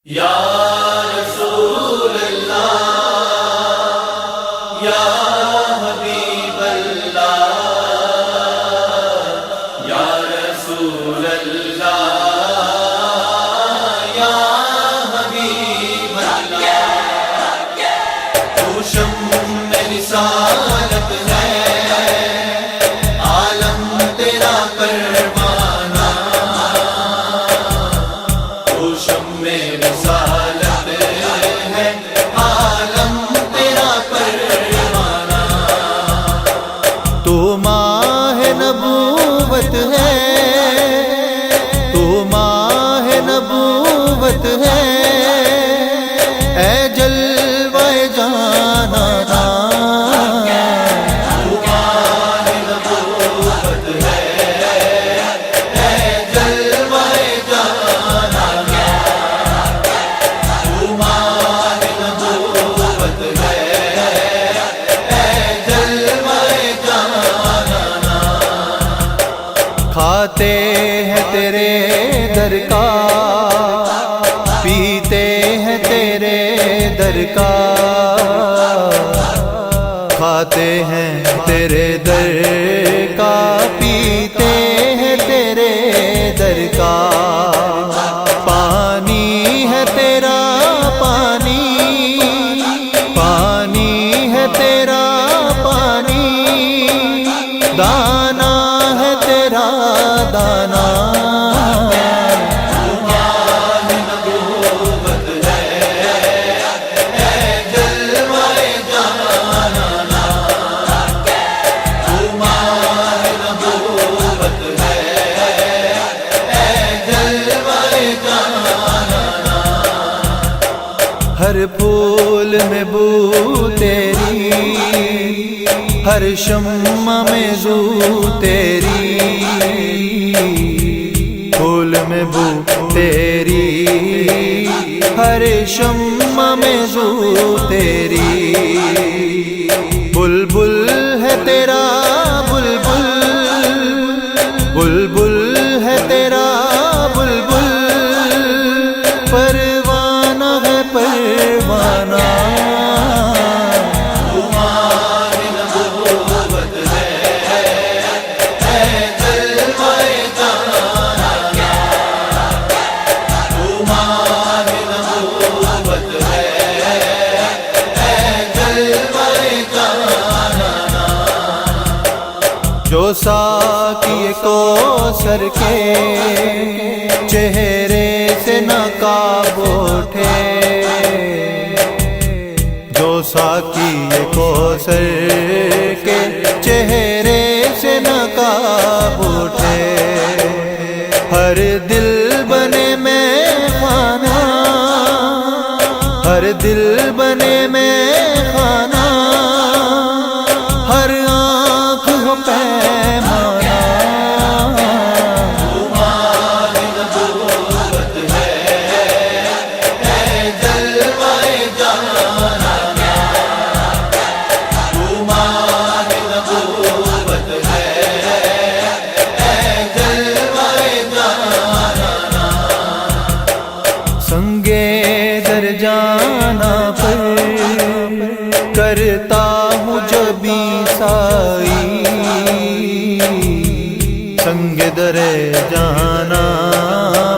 یا رسول اللہ یا حبیب اللہ یا رسول اللہ یا حبیب اللہ تو شمع رسالت ہے عالم تیرا پروانہ تو شمع رسالت ہے عالم تیرا پروانہ تو ماہ نبوت ہے تو ماہ نبوت ہے اے جلوہ جانا کھاتے ہیں تیرے در کا پیتے ہیں تیرے در کا کھاتے ہیں تیرے در کا پیتے ہیں تیرے در کا پانی ہے تیرا پانی پانی ہے تیرا پانی دانا تیرا دانا نبوت ہے اے جلوہ جانا ماہ نبوت ہے اے جلوہ جانا ہر پھول میں بو تیری ہر شمع میں زو تیری پھول میں بو تیری ہر شمع میں زو تیری بلبل ہے تیرا بلبل بلبل ہے تیرا بلبل پروانہ ہے پروانہ جو ساقی کوثر کے چہرے سے نقاب اٹھے جو ساقی کوثر کے چہرے سے نقاب اٹھے ہر دل بنے میں خانہ ہر دل بنے میں خانہ ہر آنکھ ہو پیمانہ نبوت ہے اے جلوہ جانا ماہ نبوت ہے اے جلوہ جانا سنگے در جانا پر کرتا ہوں جبھی سائی سنگ در جانا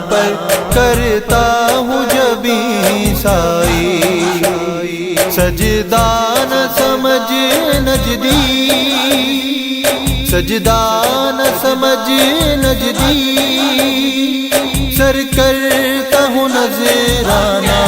پر کرتا ہوں جبھی سائی سجدہ نہ سمجھ نجدی سجدہ نہ سمجھ نجدی سر کرتا ہوں نذرانہ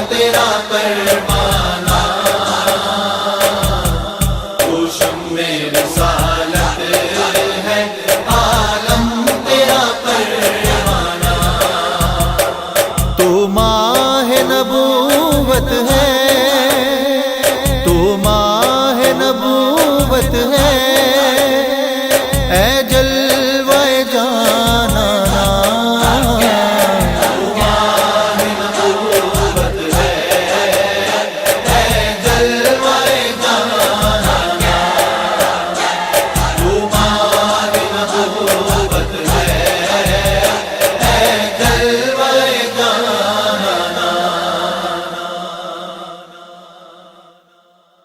تیرا پروانہ